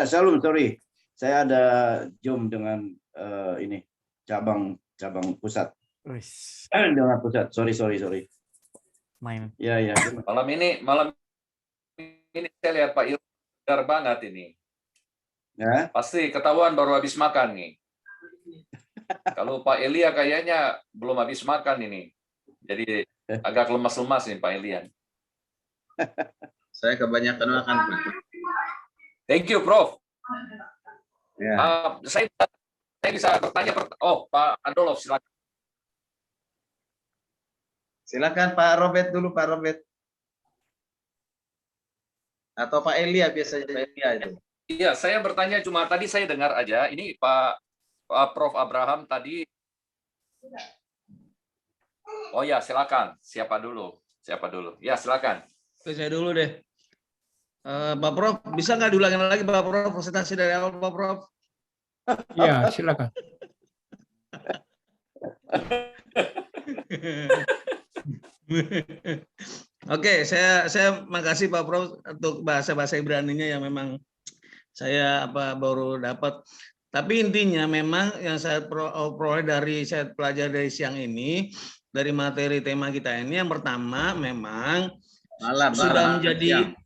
Ya, Shalom, sorry. Saya ada Zoom dengan ini cabang pusat. Dengan pusat. Sorry. Main. Ya. Malam ini saya lihat Pak Ilmu segar banget ini. Ya. Pasti ketahuan baru habis makan nih. Kalau Pak Elia kayaknya belum habis makan ini. Jadi agak lemas-lemas nih Pak Elia. Saya kebanyakan makan. Thank you, Prof. Ya. Saya bisa bertanya. Pak Andolov, silakan. Silakan Pak Robert dulu, Pak Robert. Atau Pak Elia biasanya Pak Elia itu. Iya, saya bertanya cuma tadi saya dengar aja. Ini Pak Prof Abraham tadi. Oh ya, silakan. Siapa dulu? Ya, silakan. Saya dulu deh. Pak Prof, bisa nggak diulangin lagi Pak Prof presentasi dari awal Pak Prof? Ya, silakan. Oke, saya makasih Pak Prof untuk bahasa Ibraninya yang memang saya baru dapat. Tapi intinya memang yang saya peroleh saya pelajari dari siang ini dari materi tema kita ini yang pertama memang sudah menjadi siang.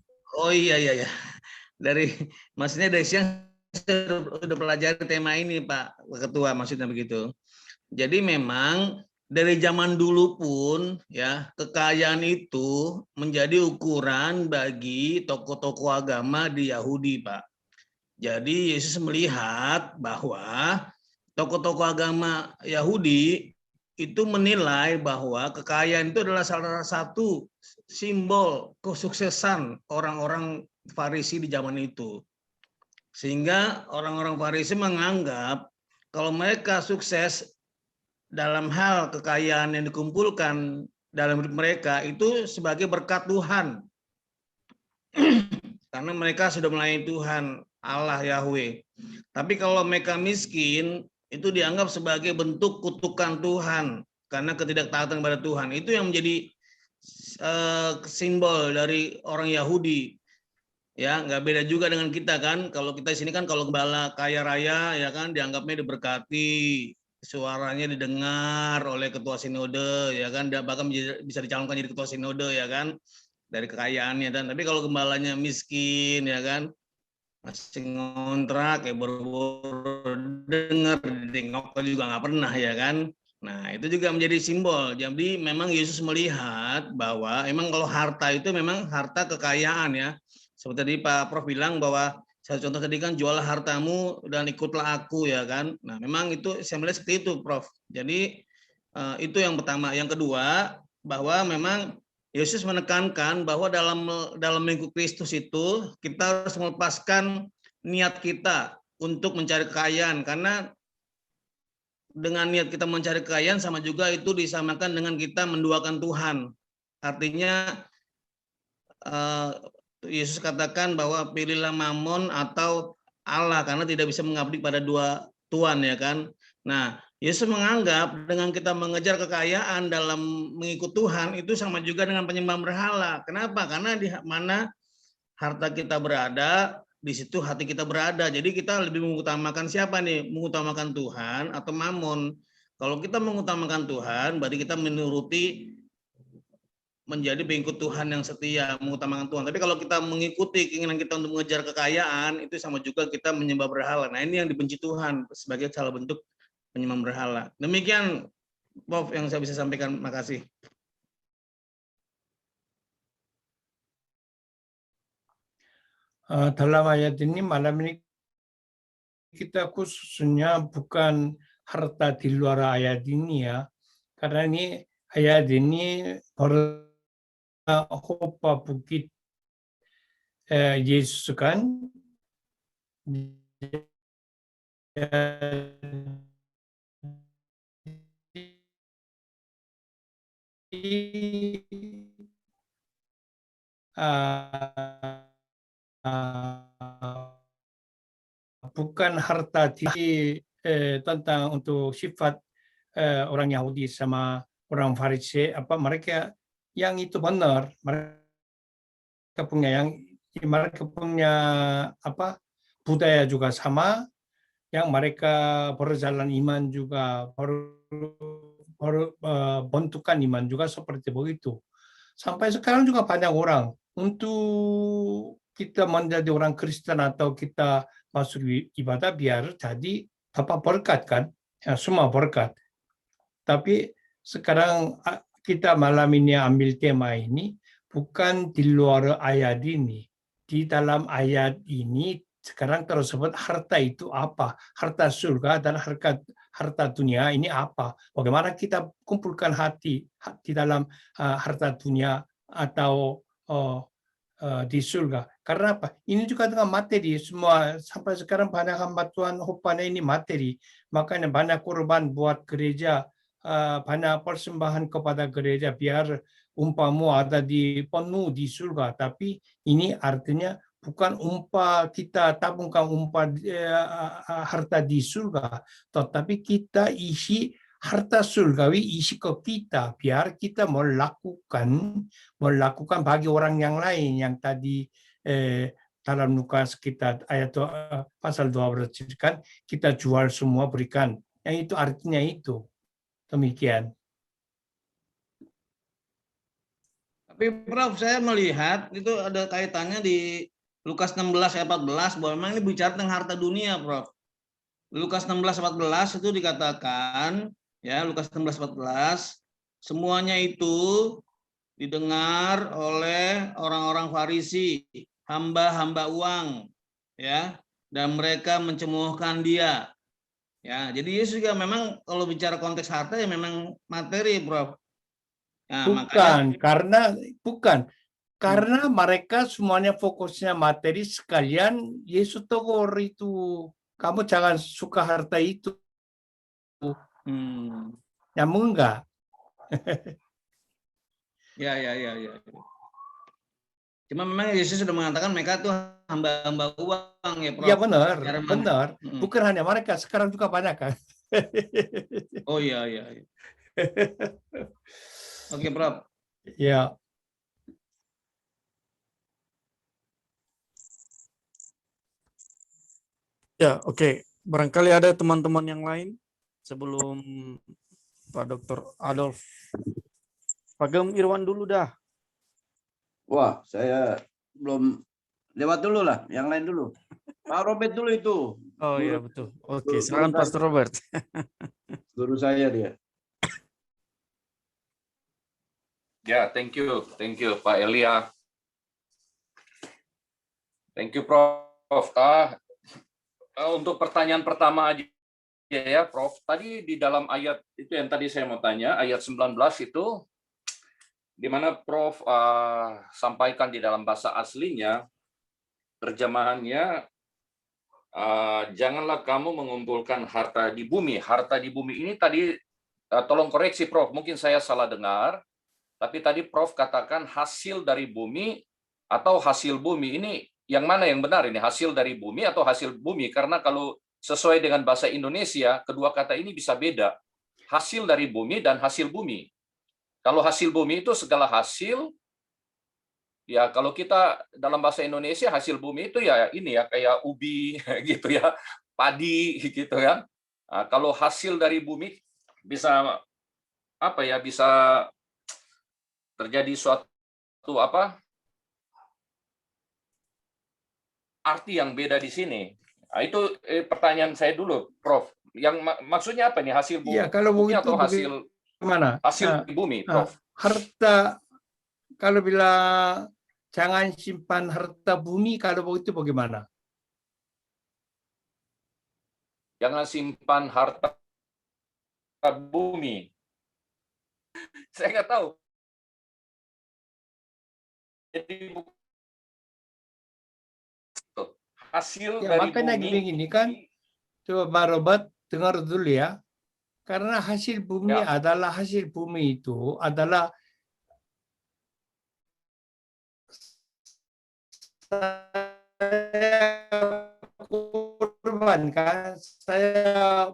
Maksudnya dari siang sudah pelajari tema ini Pak Ketua, maksudnya begitu. Jadi memang dari zaman dulu pun ya kekayaan itu menjadi ukuran bagi tokoh-tokoh agama di Yahudi, Pak. Jadi Yesus melihat bahwa tokoh-tokoh agama Yahudi itu menilai bahwa kekayaan itu adalah salah satu simbol kesuksesan orang-orang Farisi di zaman itu. Sehingga orang-orang Farisi menganggap kalau mereka sukses dalam hal kekayaan yang dikumpulkan dalam hidup mereka itu sebagai berkat Tuhan. Karena mereka sudah melayani Tuhan, Allah Yahweh. Tapi kalau mereka miskin, itu dianggap sebagai bentuk kutukan Tuhan. Karena ketidaktaatan kepada Tuhan. Itu yang menjadi simbol dari orang Yahudi. Ya, nggak beda juga dengan kita kan. Kalau kita di sini kan kalau gembala kaya raya, ya kan dianggapnya diberkati. Suaranya didengar oleh ketua sinode, ya kan, bahkan bisa dicalonkan jadi ketua sinode, ya kan, dari kekayaannya. Dan tapi kalau gembalanya miskin, ya kan, masih ngontrak, ya baru dengar, ditengok juga nggak pernah, ya kan. Nah itu juga menjadi simbol. Jadi memang Yesus melihat bahwa memang kalau harta itu memang harta kekayaan, ya. Seperti tadi Pak Prof bilang bahwa satu contoh tadi kan jual hartamu dan ikutlah aku, ya kan. Nah memang itu saya melihat seperti itu Prof. Jadi itu yang pertama. Yang kedua bahwa memang Yesus menekankan bahwa dalam mengikut Kristus itu kita harus melepaskan niat kita untuk mencari kekayaan, karena dengan niat kita mencari kekayaan sama juga itu disamakan dengan kita menduakan Tuhan. Artinya Yesus katakan bahwa pilihlah mamon atau Allah karena tidak bisa mengabdi pada dua tuan, ya kan. Nah, Yesus menganggap dengan kita mengejar kekayaan dalam mengikut Tuhan itu sama juga dengan penyembah berhala. Kenapa? Karena di mana harta kita berada, di situ hati kita berada. Jadi kita lebih mengutamakan siapa nih? Mengutamakan Tuhan atau mamon. Kalau kita mengutamakan Tuhan, berarti kita menuruti menjadi pengikut Tuhan yang setia, mengutamakan Tuhan. Tapi kalau kita mengikuti keinginan kita untuk mengejar kekayaan, itu sama juga kita menyembah berhala. Nah ini yang dibenci Tuhan sebagai salah bentuk penyembah berhala. Demikian Prof yang saya bisa sampaikan. Makasih. Dalam ayat ini malam ini kita khususnya bukan harta di luar ayat ini, ya. Karena ini ayat ini Hopa Bukit Yesus kan. Bukan harta tentang untuk sifat orang Yahudi sama orang Farisi, mereka yang itu benar, mereka punya budaya juga sama, yang mereka berjalan iman juga bentukan iman juga seperti begitu. Sampai sekarang juga banyak orang untuk kita menjadi orang Kristen atau kita masuk ibadah biar jadi dapat berkat kan, ya, semua berkat. Tapi sekarang kita malam ini ambil tema ini bukan di luar ayat ini. Di dalam ayat ini sekarang tersebut harta itu apa? Harta surga dan harta dunia ini apa? Bagaimana kita kumpulkan hati di dalam harta dunia atau di surga? Karena apa? Ini juga dengan materi. Semua sampai sekarang banyak hamba Tuhan rupanya ini materi. Makanya banyak korban buat gereja, banyak persembahan kepada gereja biar umpamu ada di penuh di surga. Tapi ini artinya bukan umpah kita tabungkan umpah harta di surga, tetapi kita isi harta surgawi isi ke kita biar kita melakukan bagi orang yang lain yang tadi dalam Lukas kita ayat pasal 12 kan kita jual semua berikan. Yang itu artinya itu. Demikian. Tapi Prof, saya melihat itu ada kaitannya di Lukas 16 ayat 14 bahwa memang ini bicara tentang harta dunia, Prof. Lukas 16 ayat 14 itu dikatakan, ya, Lukas 16 ayat 14, semuanya itu didengar oleh orang-orang Farisi, hamba-hamba uang, ya, dan mereka mencemoohkan dia. Ya, jadi Yesus juga memang kalau bicara konteks harta ya memang materi, Prof. Nah, karena mereka semuanya fokusnya materi sekalian Yesus tegur itu kamu jangan suka harta itu. Nyambung enggak? Ya. Cuma memang Yesus sudah mengatakan mereka tuh hamba-hamba uang ya, Prof. Ya benar. Bukan hanya mereka, sekarang juga banyak kan. Oh iya. Oke, Prof. Ya. Ya, oke. Barangkali ada teman-teman yang lain sebelum Pak Dr. Adolf. Pak Gem Irwan dulu dah. Wah, saya belum lewat dulu lah, yang lain dulu. Pak Robert dulu itu. Oh iya betul. Oke, silakan Pastor Robert. Guru saya dia. Ya, thank you Pak Elia. Thank you Prof. Untuk pertanyaan pertama aja ya Prof. Tadi di dalam ayat itu yang tadi saya mau tanya, ayat 19 itu di mana Prof sampaikan di dalam bahasa aslinya, terjemahannya janganlah kamu mengumpulkan harta di bumi. Harta di bumi ini tadi tolong koreksi Prof, mungkin saya salah dengar. Tapi tadi Prof katakan hasil dari bumi atau hasil bumi. Ini yang mana yang benar ini? Hasil dari bumi atau hasil bumi? Karena kalau sesuai dengan bahasa Indonesia, kedua kata ini bisa beda. Hasil dari bumi dan hasil bumi. Kalau hasil bumi itu segala hasil, ya kalau kita dalam bahasa Indonesia hasil bumi itu ya ini ya kayak ubi gitu ya, padi gitu ya. Nah, kalau hasil dari bumi bisa apa ya? Bisa terjadi suatu arti yang beda di sini. Nah, itu pertanyaan saya dulu, Prof. Yang maksudnya apa nih hasil bumi? Ya, kalau bumi atau hasil mana? Hasil bumi, Prof. Harta kalau bilang jangan simpan harta bumi, kalau begitu bagaimana? Jangan simpan harta bumi. Saya nggak tahu. Jadi hasil ya, dari makanya bumi gini kan, coba Pak Robert dengar dulu ya. Karena hasil bumi adalah hasil bumi itu adalah saya korbankan, saya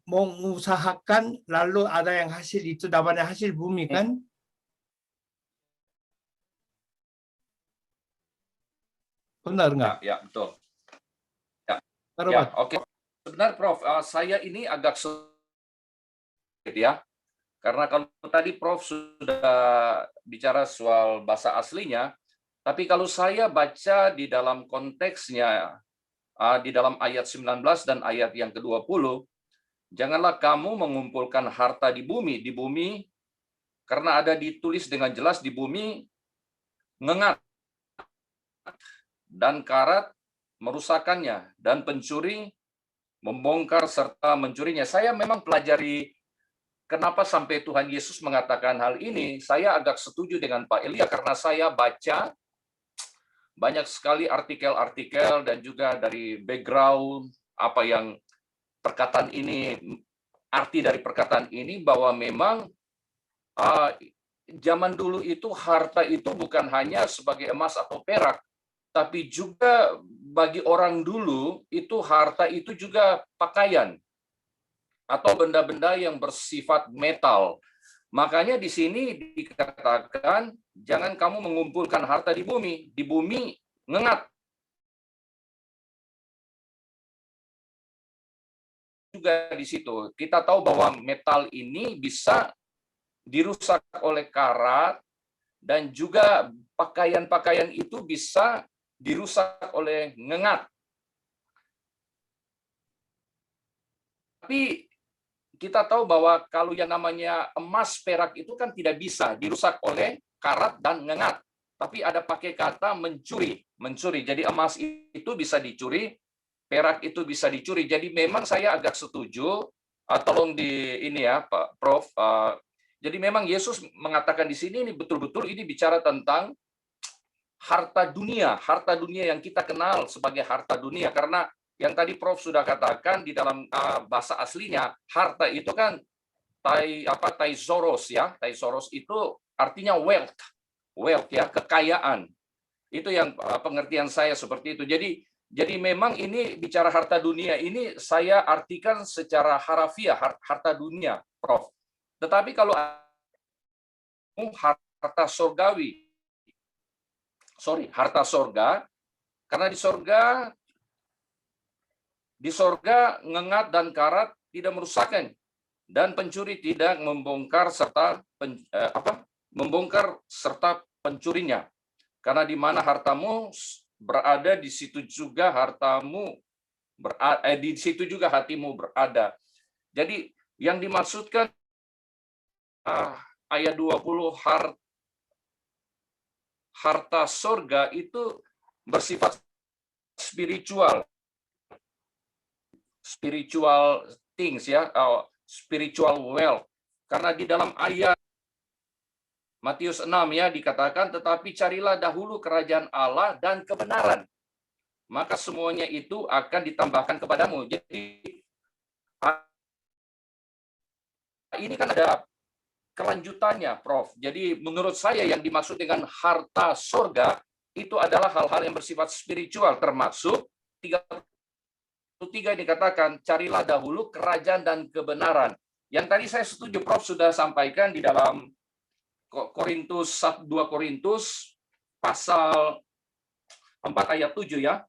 mengusahakan lalu ada yang hasil itu dapatnya hasil bumi kan. Benar nggak? Ya, betul. Ya, oke. Sebenarnya Prof, saya ini agak sulit ya. Karena kalau tadi Prof sudah bicara soal bahasa aslinya, tapi kalau saya baca di dalam konteksnya, di dalam ayat 19 dan ayat yang ke-20, janganlah kamu mengumpulkan harta di bumi, karena ada ditulis dengan jelas di bumi, ngengat dan karat merusakannya, dan pencuri membongkar serta mencurinya. Saya memang pelajari kenapa sampai Tuhan Yesus mengatakan hal ini. Saya agak setuju dengan Pak Elia karena saya baca banyak sekali artikel-artikel dan juga dari background apa yang perkataan ini, arti dari perkataan ini, bahwa memang zaman dulu itu harta itu bukan hanya sebagai emas atau perak, tapi juga bagi orang dulu itu harta itu juga pakaian atau benda-benda yang bersifat metal. Makanya di sini dikatakan jangan kamu mengumpulkan harta di bumi ngengat. Juga di situ kita tahu bahwa metal ini bisa dirusak oleh karat, dan juga pakaian-pakaian itu bisa dirusak oleh ngengat. Tapi kita tahu bahwa kalau yang namanya emas, perak itu kan tidak bisa dirusak oleh karat dan ngengat. Tapi ada pakai kata mencuri. Jadi emas itu bisa dicuri, perak itu bisa dicuri. Jadi memang saya agak setuju. Tolong di ini ya, Pak Prof. Jadi memang Yesus mengatakan di sini ini betul-betul ini bicara tentang harta dunia yang kita kenal sebagai harta dunia, karena yang tadi Prof sudah katakan di dalam bahasa aslinya harta itu kan Thesauros ya. Thesauros itu artinya wealth ya, kekayaan. Itu yang pengertian saya seperti itu. Jadi memang ini bicara harta dunia ini saya artikan secara harafiah harta dunia, Prof. Tetapi kalau harta surgawi, harta sorga, karena di sorga ngengat dan karat tidak merusakkan, dan pencuri tidak membongkar serta pencurinya. Karena di mana hartamu berada, di situ juga hatimu berada. Jadi yang dimaksudkan ayat 20 harta sorga itu bersifat spiritual things ya, spiritual wealth. Karena di dalam ayat Matius 6 ya dikatakan, tetapi carilah dahulu kerajaan Allah dan kebenaran, maka semuanya itu akan ditambahkan kepadamu. Jadi ini kan ada kelanjutannya, Prof. Jadi menurut saya yang dimaksud dengan harta surga itu adalah hal-hal yang bersifat spiritual, termasuk 3 dikatakan carilah dahulu kerajaan dan kebenaran. Yang tadi saya setuju Prof sudah sampaikan di dalam 2 Korintus pasal 4 ayat 7 ya.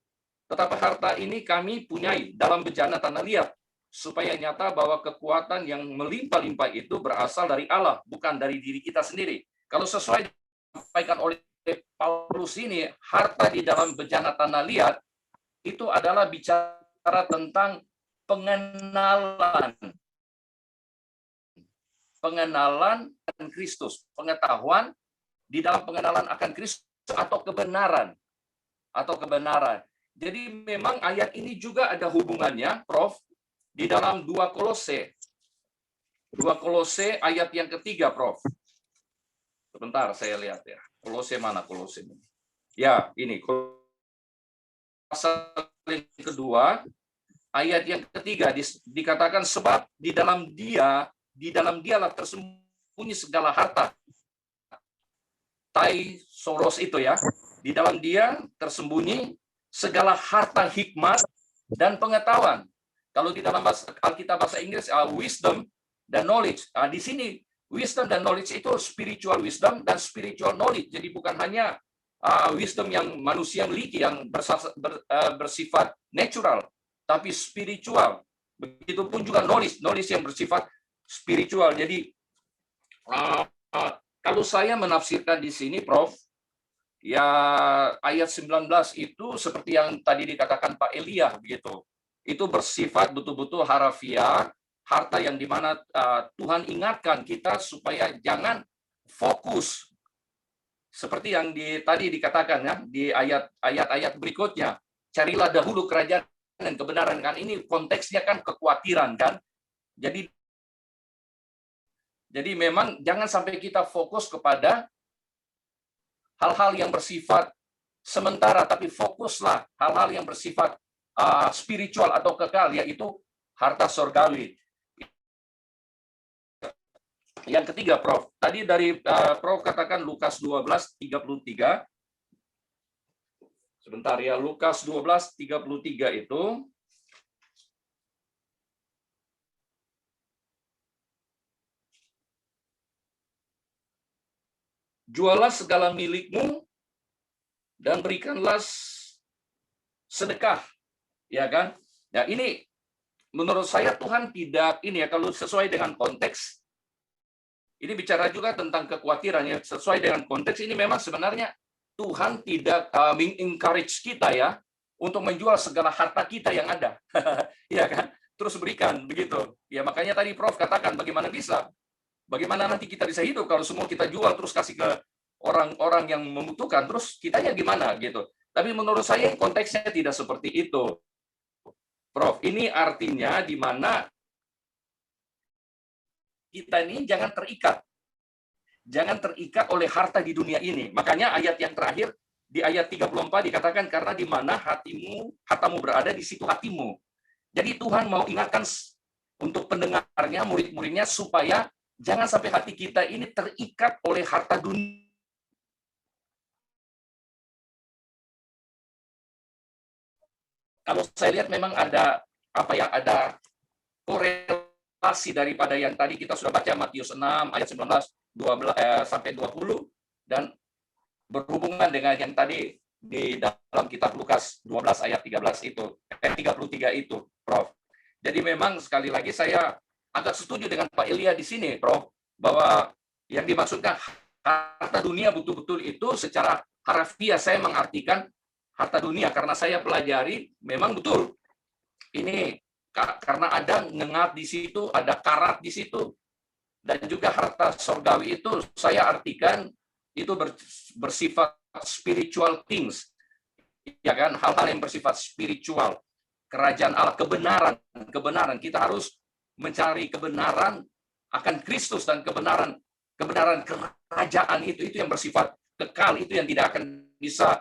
Tetapi harta ini kami punyai dalam bejana tanah liat, supaya nyata bahwa kekuatan yang melimpah-limpah itu berasal dari Allah, bukan dari diri kita sendiri. Kalau sesuai disampaikan oleh Paulus ini, harta di dalam bejana tanah liat itu adalah bicara tentang pengenalan akan Kristus, pengetahuan di dalam pengenalan akan Kristus atau kebenaran. Jadi memang ayat ini juga ada hubungannya, Prof, di dalam 2 Kolose ayat yang ketiga, Prof. Sebentar saya lihat ya. Kolose mana Kolose ini? Ya, ini pasal yang kedua ayat yang ketiga dikatakan sebab di dalam dialah tersembunyi segala harta. Thesauros itu ya. Di dalam dia tersembunyi segala harta hikmat dan pengetahuan. Kalau di dalam Alkitab bahasa Inggris wisdom dan knowledge. Di sini wisdom dan knowledge itu spiritual wisdom dan spiritual knowledge. Jadi bukan hanya wisdom yang manusia miliki yang bersifat natural, tapi spiritual. Begitupun juga knowledge yang bersifat spiritual. Jadi kalau saya menafsirkan di sini, Prof, ya ayat 19 itu seperti yang tadi dikatakan Pak Elia begitu. Itu bersifat betul-betul harafiah, harta yang dimana Tuhan ingatkan kita supaya jangan fokus seperti yang tadi dikatakan ya di ayat-ayat berikutnya. Carilah dahulu kerajaan dan kebenaran, kan ini konteksnya kan kekhawatiran kan. Jadi memang jangan sampai kita fokus kepada hal-hal yang bersifat sementara, tapi fokuslah hal-hal yang bersifat spiritual atau kekal, yaitu harta surgawi. Yang ketiga, Prof. Tadi dari Prof katakan Lukas 12:33. Sebentar ya, Lukas 12:33 itu. Jualah segala milikmu dan berikanlah sedekah. Ya kan? Ya, ini menurut saya Tuhan tidak ini ya, kalau sesuai dengan konteks. Ini bicara juga tentang kekhawatiran ya, sesuai dengan konteks ini memang sebenarnya Tuhan tidak encourage kita ya untuk menjual segala harta kita yang ada. Ya kan? Terus berikan begitu. Ya makanya tadi Prof katakan bagaimana bisa? Bagaimana nanti kita bisa hidup kalau semua kita jual terus kasih ke orang-orang yang membutuhkan, terus kitanya gimana gitu. Tapi menurut saya konteksnya tidak seperti itu. Prof, ini artinya di mana kita ini jangan terikat. Jangan terikat oleh harta di dunia ini. Makanya ayat yang terakhir, di ayat 34 dikatakan, karena di mana hartamu berada, di situ hatimu. Jadi Tuhan mau ingatkan untuk pendengarnya, murid-muridnya, supaya jangan sampai hati kita ini terikat oleh harta dunia. Kalau saya lihat memang ada ada korelasi daripada yang tadi kita sudah baca Matius 6 ayat 19 sampai 20 dan berhubungan dengan yang tadi di dalam kitab Lukas 12 ayat 33 itu, Prof. Jadi memang sekali lagi saya agak setuju dengan Pak Elia di sini, Prof, bahwa yang dimaksudkan harta dunia betul-betul itu secara harafiah saya mengartikan harta dunia, karena saya pelajari memang betul ini karena ada ngengat di situ, ada karat di situ, dan juga harta surgawi itu saya artikan itu bersifat spiritual things, ya kan, hal-hal yang bersifat spiritual, kerajaan Allah, kebenaran kita harus mencari kebenaran akan Kristus, dan kebenaran kerajaan itu yang bersifat kekal, itu yang tidak akan bisa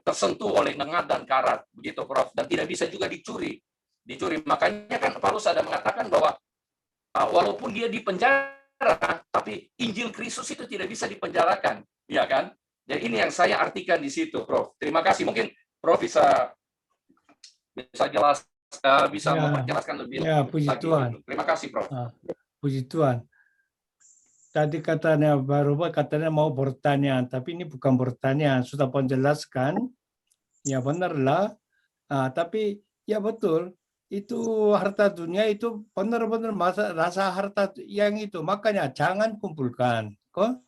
tersentuh oleh nengat dan karat, begitu Prof, dan tidak bisa juga dicuri. Makanya kan Paulus ada mengatakan bahwa walaupun dia dipenjara, tapi Injil Kristus itu tidak bisa dipenjarakan, ya kan? Jadi ini yang saya artikan di situ, Prof. Terima kasih. Mungkin Prof bisa jelas, bisa memperjelaskan lebih puji lagi. Tuhan. Terima kasih, Prof. Puji Tuhan. Tadi katanya katanya mau bertanya, tapi ini bukan bertanya, sudah menjelaskan. Ya benarlah. Tapi ya betul, itu harta dunia itu benar-benar rasa harta yang itu. Makanya jangan kumpulkan. Kok?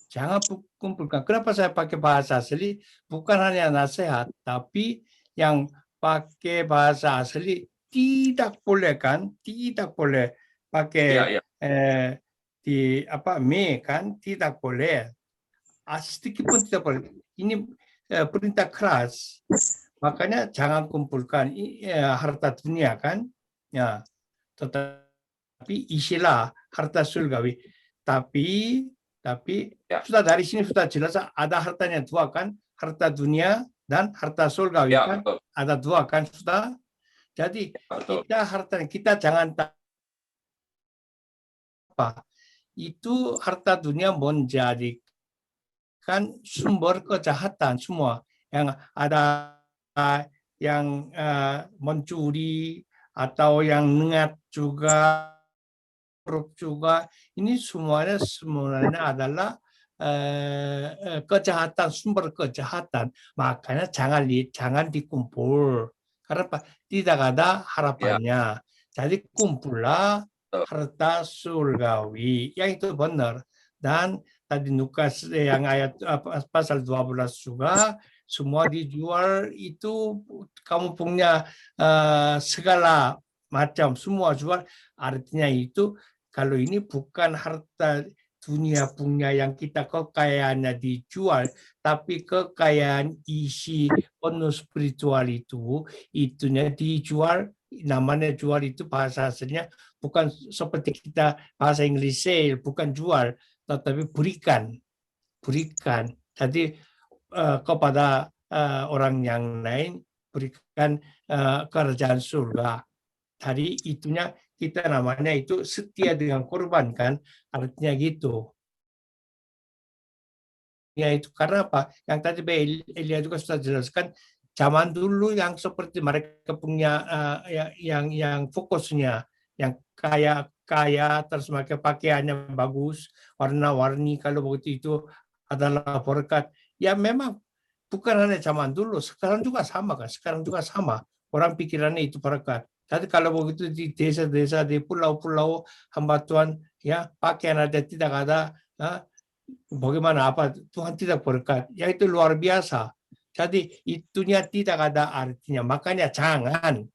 Jangan kumpulkan. Kenapa saya pakai bahasa asli? Bukan hanya nasihat, tapi yang pakai bahasa asli tidak boleh kan? Tidak boleh pakai kan tidak boleh. Sedikit pun tidak boleh. Ini perintah keras. Makanya jangan kumpulkan harta dunia kan? Ya. Tetapi isilah harta surgawi. Tapi sudah dari sini sudah jelas ada hartanya dua kan? Harta dunia dan harta surgawi kan? Betul. Ada dua kan sudah. Jadi kita jangan itu harta dunia menjadikan sumber kejahatan semua, yang ada yang mencuri atau yang nengat juga, ini semuanya adalah kejahatan, sumber kejahatan. Makanya jangan dikumpul. Karena apa? Tidak ada harapannya. Jadi kumpullah harta surgawi. Yang itu benar. Dan tadi Lukas yang ayat pasal 12 juga, semua dijual itu kamu punya segala macam, semua jual. Artinya itu kalau ini bukan harta dunia punya yang kita kekayaannya dijual, tapi kekayaan isi penuh spiritual itu, itunya dijual. Namanya jual itu bahasa aslinya bukan seperti kita bahasa Inggris sale, bukan jual, tetapi berikan. Jadi kepada orang yang lain berikan kerajaan surga. Tadi itunya kita namanya itu setia dengan korban kan, artinya gitu. Ya itu karena apa? Yang tadi Elia juga sudah jelaskan, zaman dulu yang seperti mereka punya yang fokusnya, yang kaya terus mereka pakaiannya bagus, warna-warni, kalau begitu itu adalah berkat. Ya memang bukan hanya zaman dulu, sekarang juga sama kan, orang pikirannya itu berkat. Tapi kalau begitu di desa-desa, di pulau-pulau hamba Tuhan, ya pakaian ada tidak ada, bagaimana apa Tuhan tidak berkat, ya itu luar biasa. Jadi itunya tidak ada artinya, makanya jangan,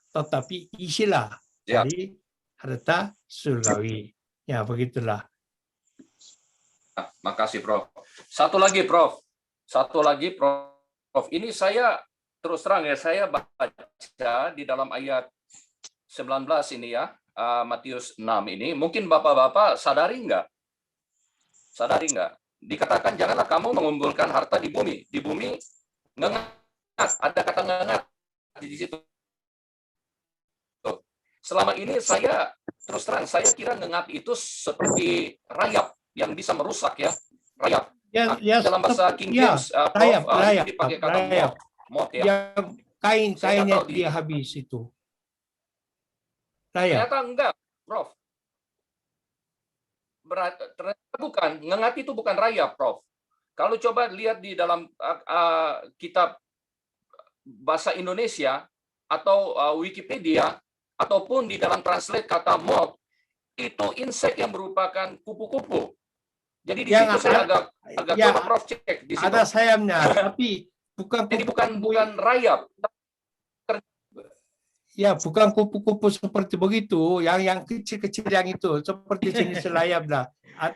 tetapi isilah dari harta surgawi. Ya begitulah. Makasih Prof. Satu lagi Prof. Ini saya terus terang ya, saya baca di dalam ayat 19 ini ya, Matius 6 ini, mungkin Bapak-Bapak sadari nggak? Dikatakan janganlah kamu mengumpulkan harta di bumi. Di bumi ngengat, ada kata ngengat di situ. Selama ini saya terus terang saya kira ngengat itu seperti rayap yang bisa merusak ya, rayap. Dalam bahasa King James, rayap, dipakai kata moth ya. Yang kainnya dia habis itu. Rayap. Ternyata enggak, Prof. Ternyata bukan, ngengat itu bukan rayap, Prof. Kalau coba lihat di dalam kitab bahasa Indonesia atau Wikipedia ataupun di dalam translate kata moth, itu insek yang merupakan kupu-kupu. Jadi di situ saya agak coba Prof cek di situ. Ada sayapnya, tapi bukan jadi bukan rayap. Ya, bukan kupu-kupu seperti begitu, yang kecil-kecil yang itu, seperti jenis layap lah.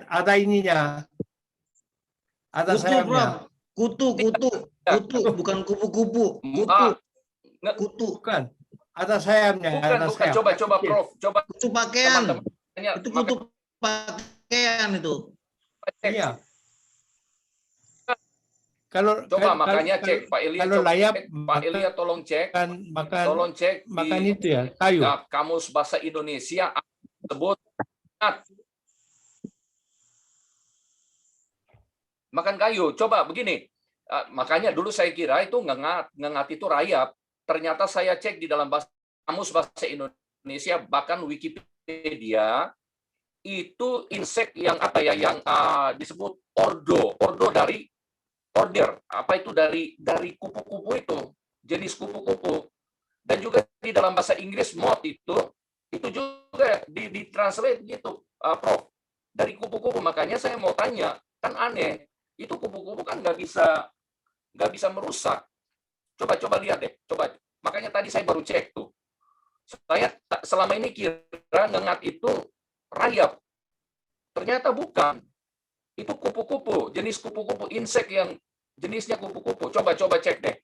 Ada ininya. Ada sayapnya. Kutu, bukan kupu-kupu. Kutu. Bukan. Ada sayapnya. Bukan. Sayap. Coba Prof. Coba. Kutu pakaian. Itu kutu pakaian itu. Iya. Coba makanya cek Pak Elia. Kalau layap, Pak Elia tolong cek. Tolong cek. Makan itu ya, kayu. Kamus bahasa Indonesia sebut makan kayu. Coba begini. Makanya dulu saya kira itu ngengat itu rayap. Ternyata saya cek di dalam kamus bahasa Indonesia, bahkan Wikipedia, itu insek yang disebut ordo dari order, dari kupu-kupu itu, jenis kupu-kupu. Dan juga di dalam bahasa Inggris moth itu juga ditranslate gitu, Prof, dari kupu-kupu. Makanya saya mau tanya, kan aneh, itu kupu-kupu kan nggak bisa merusak. Coba lihat deh, coba. Makanya tadi saya baru cek tuh. Saya selama ini kira ngengat itu rayap. Ternyata bukan. Itu kupu-kupu, jenis kupu-kupu, insek yang jenisnya kupu-kupu. Coba cek deh.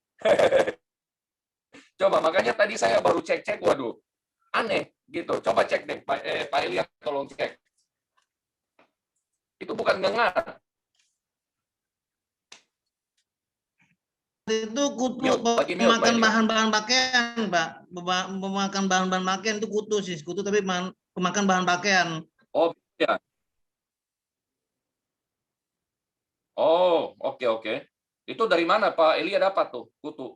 Coba, makanya tadi saya baru cek, waduh, aneh gitu. Coba cek deh, Pak Elia tolong cek. Itu bukan ngengat. Itu kutu memakan bahan-bahan pakaian, Pak. Memakan bahan-bahan pakaian itu kutu sih, kutu tapi pemakan bahan pakaian. Oh, ya. Oh, oke. Itu dari mana Pak Elia dapat tuh kutu?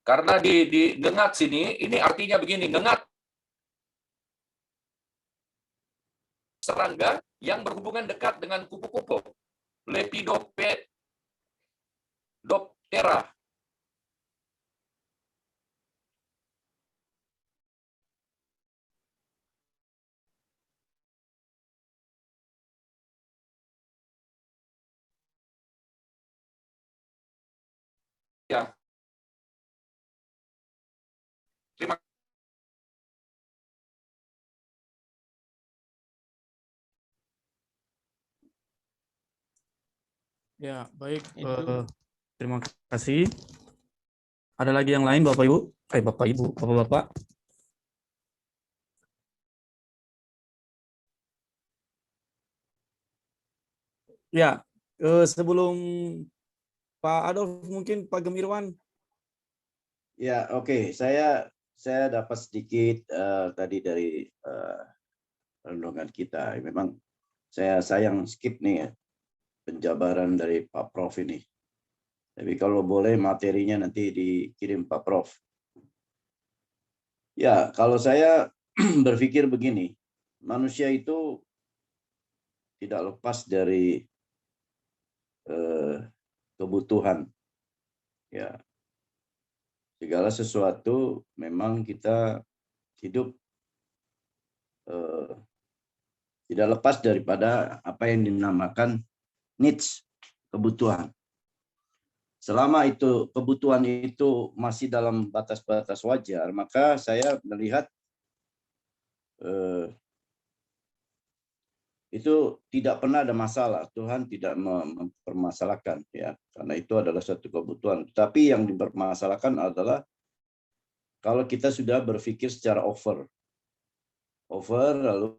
Karena di gengat sini, ini artinya begini, gengat serangga yang berhubungan dekat dengan kupu-kupu. Lepidoptera. Ya. Terima Ya, baik. Itu. Terima kasih. Ada lagi yang lain, Bapak Ibu? Bapak Ibu, Bapak-bapak. Ya, sebelum Pak Adolf, mungkin Pak Gemirwan. Ya, oke. Saya dapat sedikit tadi dari renungan kita. Memang saya sayang skip nih ya, penjabaran dari Pak Prof ini. Tapi kalau boleh materinya nanti dikirim Pak Prof. Ya, kalau saya berpikir begini, manusia itu tidak lepas dari kebutuhan. Ya, segala sesuatu memang kita hidup tidak lepas daripada apa yang dinamakan needs, kebutuhan. Selama itu kebutuhan itu masih dalam batas-batas wajar, maka saya melihat itu tidak pernah ada masalah. Tuhan tidak mempermasalahkan, ya, karena itu adalah suatu kebutuhan. Tapi yang dipermasalahkan adalah kalau kita sudah berpikir secara over, lalu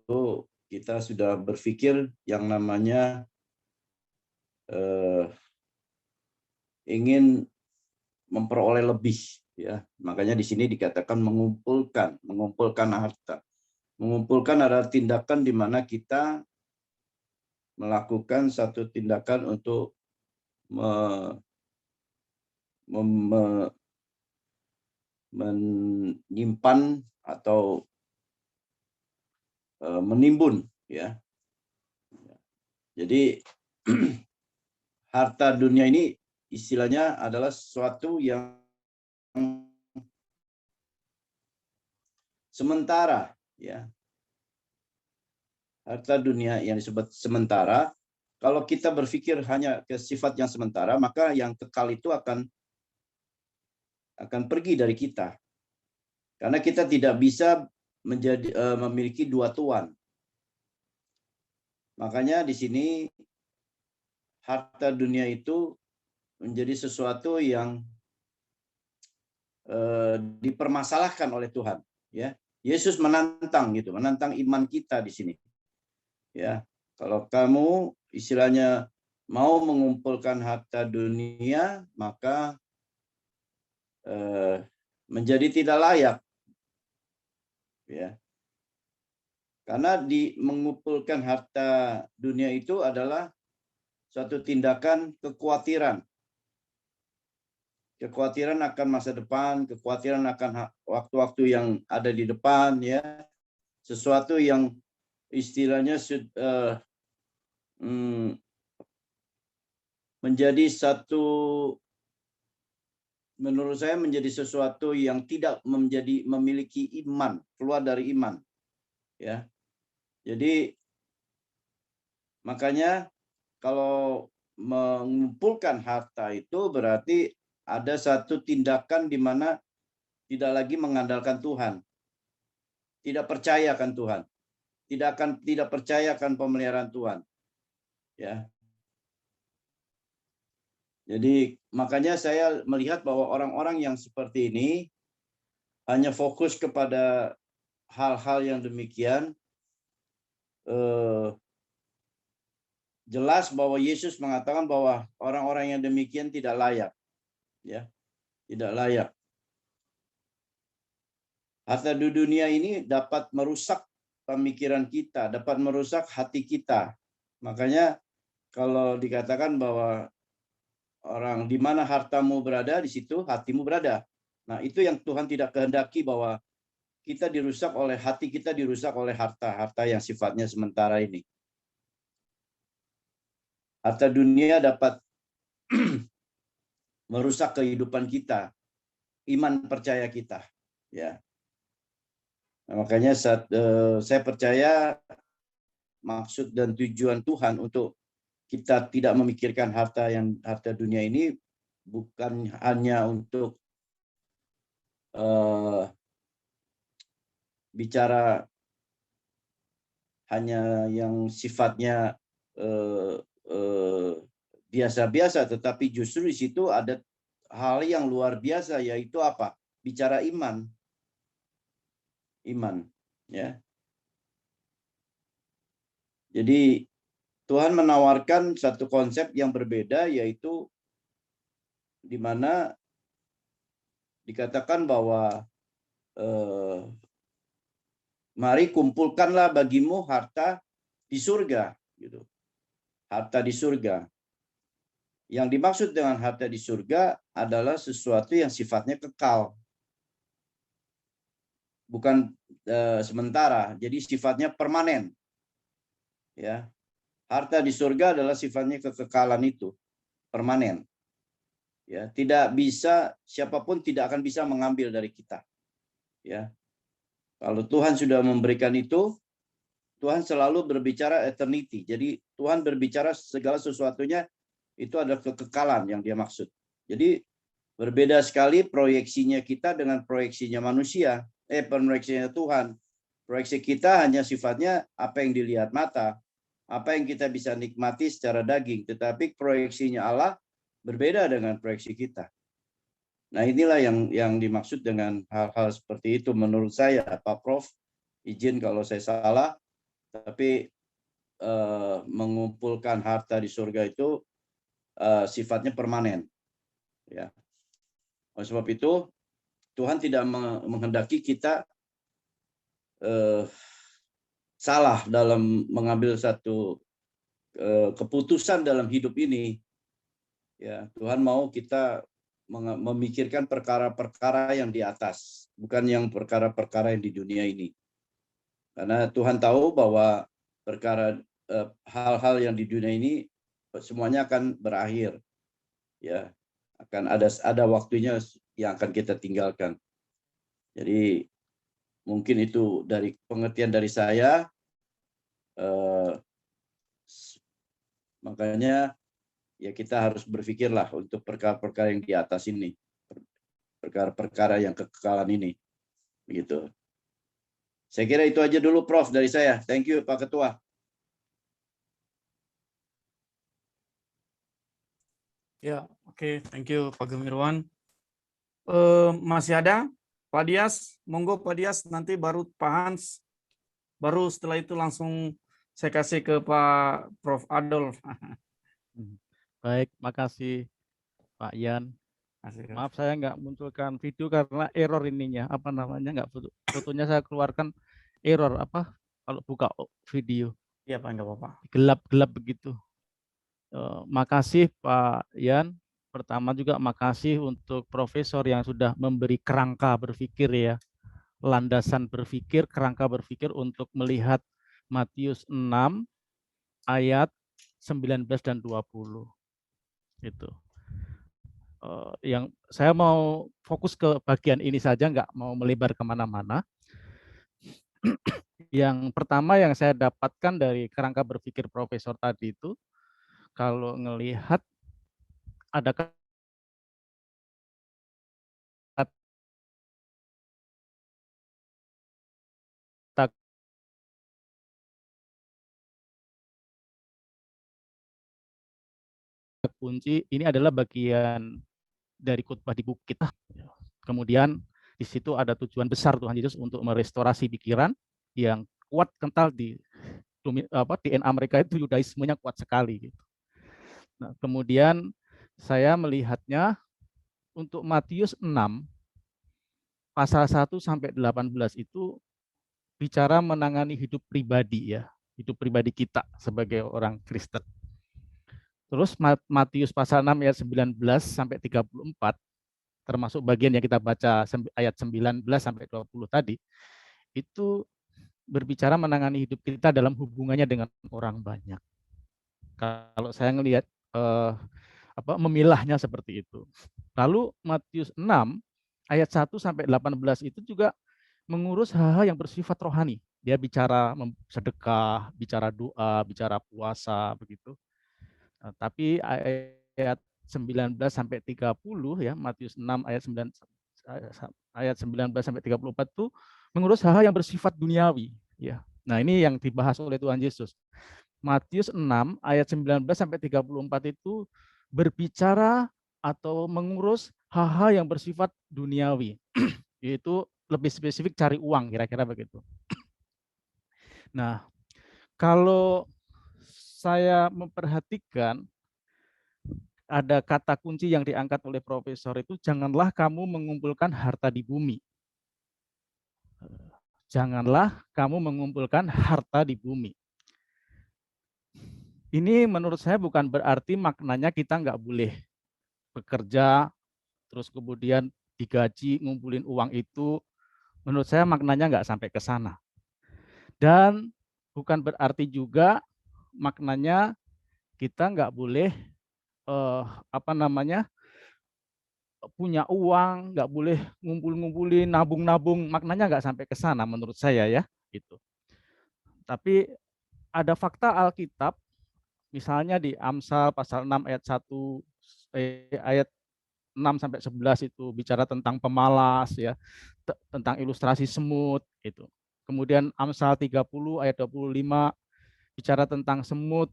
kita sudah berpikir yang namanya ingin memperoleh lebih, ya. Makanya di sini dikatakan mengumpulkan harta. Mengumpulkan adalah tindakan di mana kita melakukan satu tindakan untuk menyimpan atau menimbun, ya. Jadi harta dunia ini istilahnya adalah sesuatu yang sementara, ya. Harta dunia yang disebut sementara, kalau kita berpikir hanya ke sifat yang sementara, maka yang kekal itu akan pergi dari kita. Karena kita tidak bisa memiliki dua tuan. Makanya di sini harta dunia itu menjadi sesuatu yang dipermasalahkan oleh Tuhan, ya. Yesus menantang iman kita di sini. Ya, kalau kamu istilahnya mau mengumpulkan harta dunia, maka menjadi tidak layak, ya. Karena mengumpulkan harta dunia itu adalah suatu tindakan kekhawatiran. Kekhawatiran akan masa depan, kekhawatiran akan waktu-waktu yang ada di depan, ya. Sesuatu yang istilahnya menjadi satu, menurut saya menjadi sesuatu yang tidak memiliki iman, keluar dari iman, ya. Jadi makanya kalau mengumpulkan harta itu berarti ada satu tindakan di mana tidak lagi mengandalkan Tuhan, tidak percaya akan Tuhan, tidak percaya akan pemeliharaan Tuhan, ya. Jadi makanya saya melihat bahwa orang-orang yang seperti ini hanya fokus kepada hal-hal yang demikian. Jelas bahwa Yesus mengatakan bahwa orang-orang yang demikian tidak layak, ya, tidak layak. Harta dunia ini dapat merusak pemikiran kita, dapat merusak hati kita. Makanya kalau dikatakan bahwa orang di mana hartamu berada, di situ hatimu berada, Nah, itu yang Tuhan tidak kehendaki, bahwa kita dirusak oleh hati kita, dirusak oleh harta yang sifatnya sementara ini. Harta dunia dapat merusak kehidupan kita, iman percaya kita, ya. Nah, makanya saya percaya maksud dan tujuan Tuhan untuk kita tidak memikirkan harta dunia ini bukan hanya untuk bicara hanya yang sifatnya biasa-biasa, tetapi justru di situ ada hal yang luar biasa, yaitu apa? Bicara iman, ya. Jadi Tuhan menawarkan satu konsep yang berbeda, yaitu di mana dikatakan bahwa mari kumpulkanlah bagimu harta di surga, gitu. Harta di surga. Yang dimaksud dengan harta di surga adalah sesuatu yang sifatnya kekal, bukan sementara. Jadi sifatnya permanen. Ya, harta di surga adalah sifatnya kekekalan, itu permanen. Ya, tidak bisa, siapapun tidak akan bisa mengambil dari kita. Ya, kalau Tuhan sudah memberikan itu, Tuhan selalu berbicara eternity. Jadi Tuhan berbicara segala sesuatunya itu adalah kekekalan yang dia maksud. Jadi berbeda sekali proyeksinya kita dengan proyeksinya manusia. Proyeksinya Tuhan. Proyeksi kita hanya sifatnya apa yang dilihat mata, apa yang kita bisa nikmati secara daging. Tetapi proyeksinya Allah berbeda dengan proyeksi kita. Nah, inilah yang dimaksud dengan hal-hal seperti itu menurut saya, Pak Prof. Izin kalau saya salah, tapi mengumpulkan harta di surga itu sifatnya permanen, ya. Oleh sebab itu Tuhan tidak menghendaki kita salah dalam mengambil satu keputusan dalam hidup ini. Ya, Tuhan mau kita memikirkan perkara-perkara yang di atas, bukan yang perkara-perkara yang di dunia ini. Karena Tuhan tahu bahwa hal-hal yang di dunia ini semuanya akan berakhir, ya, akan ada waktunya yang akan kita tinggalkan. Jadi mungkin itu dari pengertian dari saya, makanya ya kita harus berpikirlah untuk perkara-perkara yang di atas ini, perkara-perkara yang kekekalan ini, begitu. Saya kira itu aja dulu, Prof, dari saya. Thank you, Pak Ketua. Ya, oke, thank you Pak Gemirwan. Masih ada Pak Dias, monggo Pak Dias, nanti baru Pak Hans, baru setelah itu langsung saya kasih ke Pak Prof Adolf. Baik, makasih Pak Ian. Maaf saya nggak munculkan video karena error ininya, apa namanya, nggak fotonya saya keluarkan error apa kalau buka video. Iya Pak, nggak apa-apa. Gelap-gelap begitu. Makasih Pak Ian. Pertama juga makasih untuk profesor yang sudah memberi kerangka berpikir ya, landasan berpikir, kerangka berpikir untuk melihat Matius 6 ayat 19 dan 20. Itu. Yang saya mau fokus ke bagian ini saja, nggak mau melebar kemana-mana. Yang pertama yang saya dapatkan dari kerangka berpikir profesor tadi itu, kalau ngelihat ada kata kunci, ini adalah bagian dari khotbah di bukit. Kemudian di situ ada tujuan besar Tuhan Yesus untuk merestorasi pikiran yang kuat kental di DNA mereka itu Yudaismenya kuat sekali gitu. Nah, kemudian saya melihatnya untuk Matius 6 pasal 1 sampai 18 itu bicara menangani hidup pribadi ya, hidup pribadi kita sebagai orang Kristen. Terus Matius pasal 6 ayat 19 sampai 34 termasuk bagian yang kita baca ayat 19 sampai 20 tadi, itu berbicara menangani hidup kita dalam hubungannya dengan orang banyak. Kalau saya ngelihat memilahnya seperti itu. Lalu Matius 6 ayat 1 sampai 18 itu juga mengurus hal-hal yang bersifat rohani. Dia bicara sedekah, bicara doa, bicara puasa begitu. Tapi ayat 19 sampai 30 ya, Matius 6 ayat 19 sampai 34 itu mengurus hal-hal yang bersifat duniawi ya. Nah, ini yang dibahas oleh Tuhan Yesus. Matius 6 ayat 19 sampai 34 itu berbicara atau mengurus hal-hal yang bersifat duniawi. Yaitu lebih spesifik cari uang, kira-kira begitu. Nah, kalau saya memperhatikan ada kata kunci yang diangkat oleh profesor itu, janganlah kamu mengumpulkan harta di bumi. Janganlah kamu mengumpulkan harta di bumi. Ini menurut saya bukan berarti maknanya kita nggak boleh bekerja, terus kemudian digaji, ngumpulin uang itu. Menurut saya maknanya nggak sampai ke sana. Dan bukan berarti juga maknanya kita nggak boleh punya uang, nggak boleh ngumpul-ngumpulin, nabung-nabung. Maknanya nggak sampai ke sana menurut saya ya. Gitu. Tapi ada fakta Alkitab, misalnya di Amsal pasal 6 ayat 1 ayat 6 sampai 11 itu bicara tentang pemalas ya, tentang ilustrasi semut itu. Kemudian Amsal 30 ayat 25 bicara tentang semut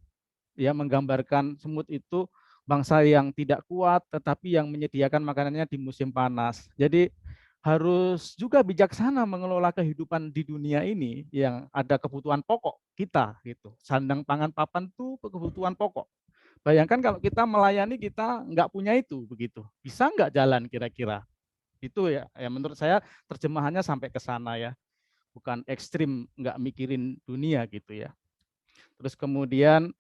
ya, menggambarkan semut itu bangsa yang tidak kuat tetapi yang menyediakan makanannya di musim panas. Jadi harus juga bijaksana mengelola kehidupan di dunia ini yang ada kebutuhan pokok kita gitu. Sandang pangan papan itu kebutuhan pokok. Bayangkan kalau kita melayani kita nggak punya itu begitu. Bisa nggak jalan kira-kira? Itu ya menurut saya terjemahannya sampai ke sana ya. Bukan ekstrim nggak mikirin dunia gitu ya. Terus kemudian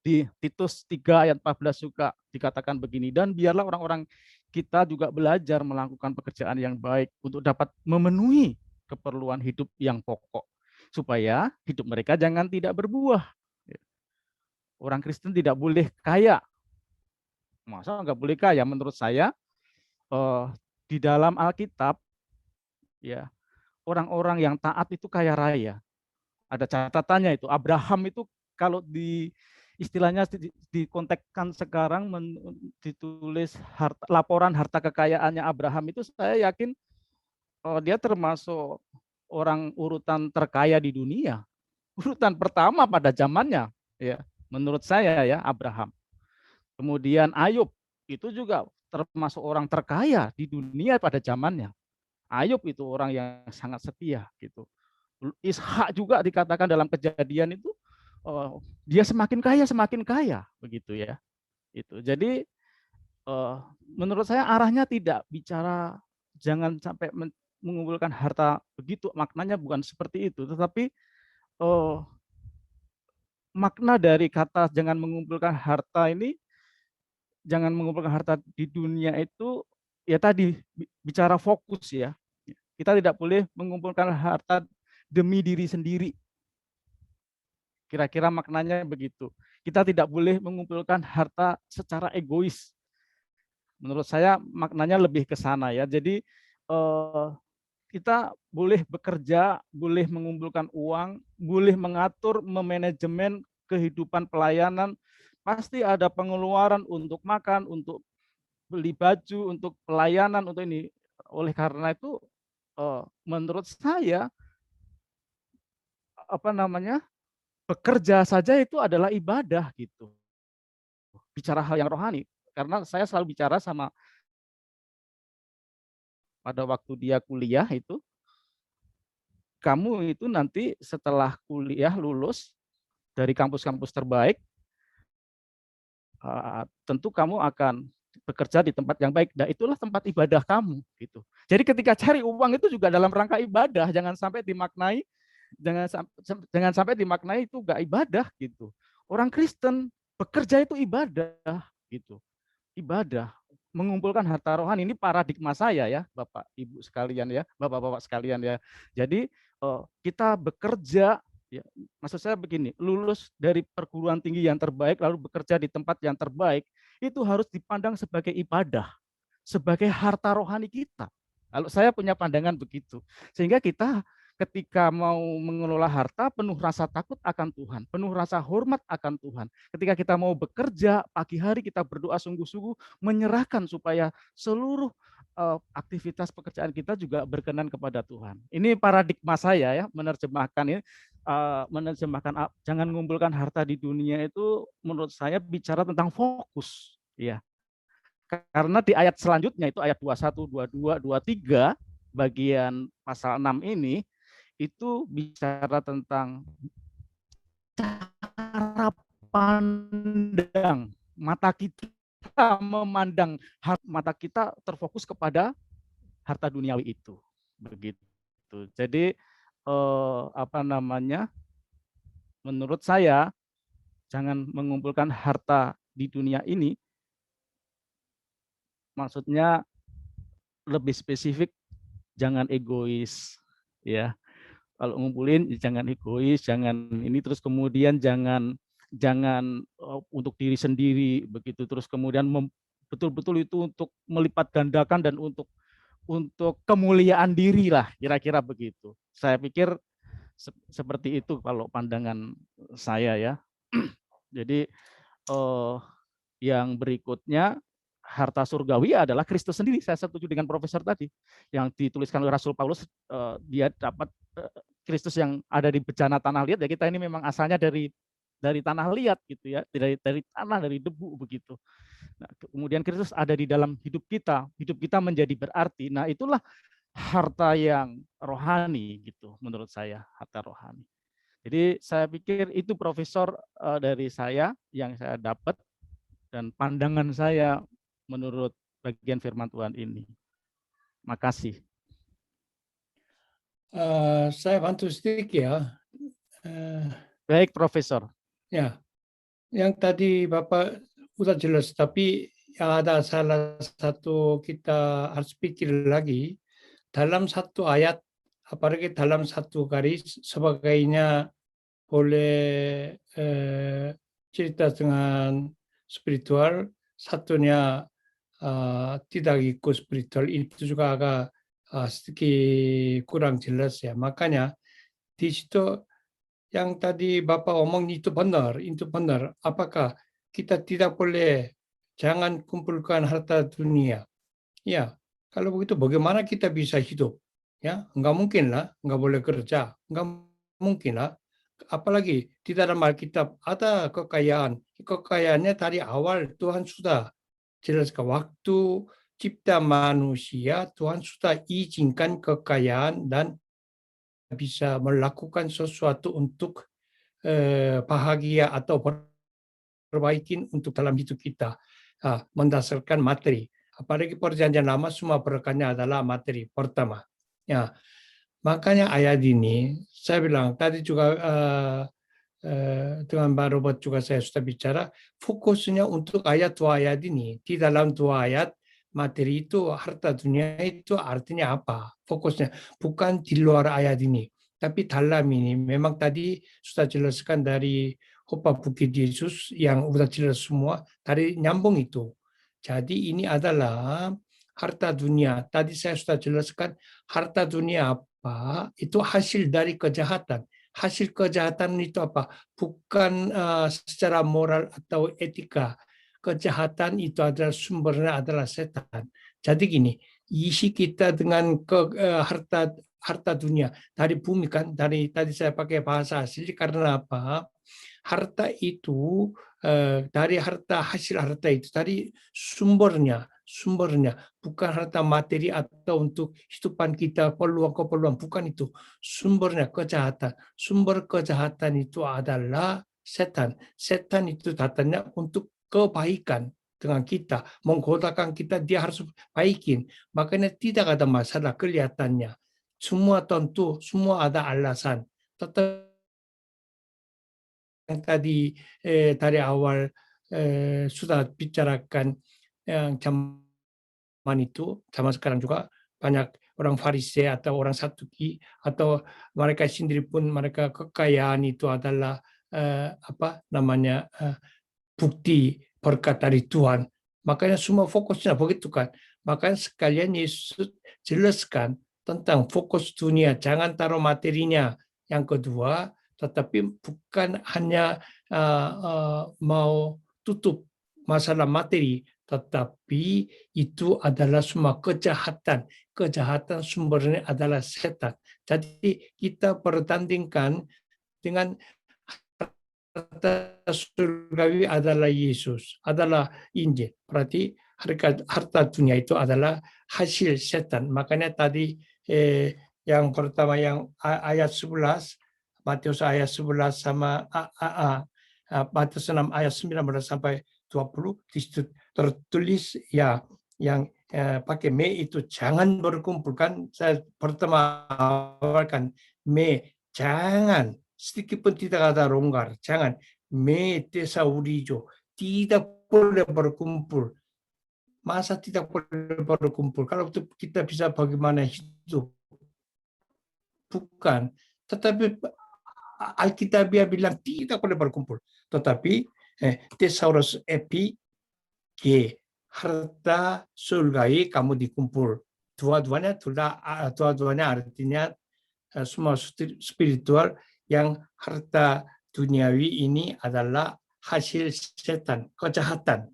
di Titus 3 ayat 14 juga dikatakan begini, dan biarlah orang-orang kita juga belajar melakukan pekerjaan yang baik untuk dapat memenuhi keperluan hidup yang pokok, supaya hidup mereka jangan tidak berbuah. Orang Kristen tidak boleh kaya. Masa nggak boleh kaya? Menurut saya di dalam Alkitab ya, orang-orang yang taat itu kaya raya. Ada catatannya itu. Abraham itu kalau di istilahnya dikontekskan sekarang ditulis laporan harta kekayaannya Abraham itu, saya yakin dia termasuk orang urutan terkaya di dunia. Urutan pertama pada zamannya ya, menurut saya ya, Abraham. Kemudian Ayub itu juga termasuk orang terkaya di dunia pada zamannya. Ayub itu orang yang sangat setia gitu. Ishak juga dikatakan dalam Kejadian itu dia semakin kaya begitu ya. Itu. Jadi menurut saya arahnya tidak bicara jangan sampai mengumpulkan harta begitu, maknanya bukan seperti itu, tetapi makna dari kata jangan mengumpulkan harta ini, jangan mengumpulkan harta di dunia itu ya tadi bicara fokus ya. Kita tidak boleh mengumpulkan harta demi diri sendiri. Kira-kira maknanya begitu. Kita tidak boleh mengumpulkan harta secara egois. Menurut saya maknanya lebih ke sana ya. Jadi kita boleh bekerja, boleh mengumpulkan uang, boleh mengatur, memanajemen kehidupan pelayanan. Pasti ada pengeluaran untuk makan, untuk beli baju, untuk pelayanan, untuk ini. Oleh karena itu, menurut saya bekerja saja itu adalah ibadah gitu. Bicara hal yang rohani, karena saya selalu bicara sama pada waktu dia kuliah itu, kamu itu nanti setelah kuliah lulus dari kampus-kampus terbaik, tentu kamu akan bekerja di tempat yang baik, dan itulah tempat ibadah kamu gitu. Jadi ketika cari uang itu juga dalam rangka ibadah, jangan sampai dimaknai itu enggak ibadah gitu. Orang Kristen bekerja itu ibadah gitu. Ibadah. mengumpulkan harta rohani, ini paradigma saya ya, Bapak Ibu sekalian ya, Bapak-bapak sekalian ya. Jadi kita bekerja, ya, maksud saya begini, lulus dari perguruan tinggi yang terbaik lalu bekerja di tempat yang terbaik, itu harus dipandang sebagai ibadah, sebagai harta rohani kita. Kalau saya punya pandangan begitu, sehingga kita ketika mau mengelola harta penuh rasa takut akan Tuhan, penuh rasa hormat akan Tuhan. Ketika kita mau bekerja, pagi hari kita berdoa sungguh-sungguh, menyerahkan supaya seluruh aktivitas pekerjaan kita juga berkenan kepada Tuhan. Ini paradigma saya ya, menerjemahkan ini, menerjemahkan jangan mengumpulkan harta di dunia itu menurut saya bicara tentang fokus, ya. Karena di ayat selanjutnya itu ayat 21, 22, 23 bagian pasal 6 ini itu bicara tentang cara pandang mata kita memandang, mata kita terfokus kepada harta duniawi itu, begitu. Jadi menurut saya jangan mengumpulkan harta di dunia ini, maksudnya lebih spesifik jangan egois, ya. Kalau ngumpulin jangan egois, jangan ini, terus kemudian jangan untuk diri sendiri begitu, terus kemudian betul-betul itu untuk melipat gandakan dan untuk kemuliaan diri lah, kira-kira begitu. Saya pikir seperti itu kalau pandangan saya ya. Jadi yang berikutnya, harta surgawi adalah Kristus sendiri. Saya setuju dengan profesor tadi yang dituliskan oleh Rasul Paulus, dia dapat Kristus yang ada di bejana tanah liat, ya kita ini memang asalnya dari tanah liat gitu ya, dari tanah, dari debu begitu. Nah, kemudian Kristus ada di dalam hidup kita menjadi berarti. Nah, itulah harta yang rohani gitu menurut saya, harta rohani. Jadi saya pikir itu profesor dari saya yang saya dapat dan pandangan saya menurut bagian firman Tuhan ini. Makasih. Saya bantu sedikit ya. Baik, Profesor. Ya, yang tadi Bapak sudah jelas, tapi yang ada salah satu kita harus pikir lagi, dalam satu ayat, apalagi dalam satu garis, sebagainya boleh cerita dengan spiritual, satunya tidak ikut spiritual, itu juga agak sedikit kurang jelas ya. Makanya di situ yang tadi Bapak omong itu benar. Apakah kita tidak boleh jangan kumpulkan harta dunia? Ya, kalau begitu bagaimana kita bisa hidup? Ya, enggak mungkin lah, enggak boleh kerja, enggak mungkin lah. Apalagi di dalam Alkitab ada kekayaan. Kekayaannya dari awal Tuhan sudah jelaskan, waktu cipta manusia Tuhan sudah izinkan kekayaan dan bisa melakukan sesuatu untuk bahagia atau perbaikin untuk dalam hidup kita, mendasarkan materi. Apalagi perjanjian lama semua berkahnya adalah materi pertama. Ya, makanya ayat ini saya bilang tadi juga dengan Pak Robert juga saya sudah bicara, fokusnya untuk ayat dua ayat ini. Di dalam dua ayat materi itu, harta dunia itu artinya apa? Fokusnya bukan di luar ayat ini, tapi dalam ini. Memang tadi sudah jelaskan dari Khotbah Bukit Yesus yang sudah jelas semua, dari nyambung itu. Jadi ini adalah harta dunia. Tadi saya sudah jelaskan harta dunia apa? Itu hasil dari kejahatan. Hasil kejahatan itu apa? Bukan secara moral atau etika. Kejahatan itu adalah sumbernya adalah setan. Jadi gini, isi kita dengan harta dunia dari bumi kan, dari tadi saya pakai bahasa asli karena apa? Harta itu dari hasil harta itu tadi sumbernya bukan harta materi atau untuk kehidupan kita peluang-peluang, bukan itu. Sumbernya kejahatan. Sumber kejahatan itu adalah setan. Setan itu datangnya untuk kebaikan dengan kita, menggodakan kita, dia harus baikin. Makanya tidak ada masalah kelihatannya. Semua tentu, semua ada alasan. Tetap yang tadi dari awal sudah bicarakan yang itu sama sekarang juga banyak orang Farisi atau orang Saduki atau mereka sendiri pun mereka kekayaan itu adalah bukti berkat dari Tuhan. Makanya semua fokusnya begitu kan. Makanya sekalian Yesus jelaskan tentang fokus dunia, jangan taruh materinya. Yang kedua, tetapi bukan hanya mau tutup masalah materi, tetapi itu adalah semua kejahatan. Kejahatan sumbernya adalah setan. Jadi kita bertandingkan dengan harta surgawi adalah Yesus, adalah Injil. Berarti harta dunia itu adalah hasil setan. Makanya tadi yang pertama yang ayat 11, Matius ayat 11 sama Matius 6 ayat 19 sampai 20 di situ tertulis ya yang pakai me itu jangan berkumpul kan. Saya pertama awalkan me jangan sedikit pun tidak ada longgar, jangan me desa urijo, tidak boleh berkumpul. Masa tidak boleh berkumpul? Kalau kita bisa bagaimana hidup? Bukan. Tetapi Alkitabiah bilang tidak boleh berkumpul. Tetapi thesaurus epi G, harta surgawi kamu dikumpul. Dua-duanya artinya semua spiritual. Yang harta duniawi ini adalah hasil setan, kejahatan,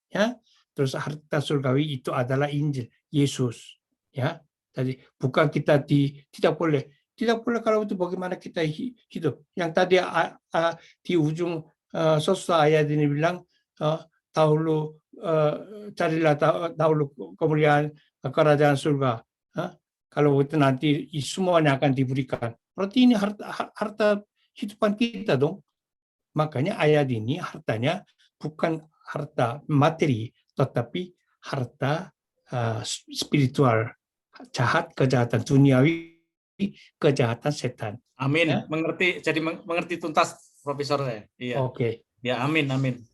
ya. Terus harta surgawi itu adalah Injil, Yesus, ya. Jadi bukan kita tidak boleh kalau itu bagaimana kita hidup. Yang tadi di ujung sesuatu ayat ini bilang dahulu carilah dahulu kemuliaan kerajaan surga. Kalau itu nanti semuanya akan diberikan. Berarti ini harta hidupan kita dong. Makanya ayat ini hartanya bukan harta materi, tetapi harta spiritual, kejahatan duniawi, kejahatan setan. Amin. Ya? Mengerti, jadi mengerti tuntas, Profesor saya. Iya. Oke. Ya, amin, amin.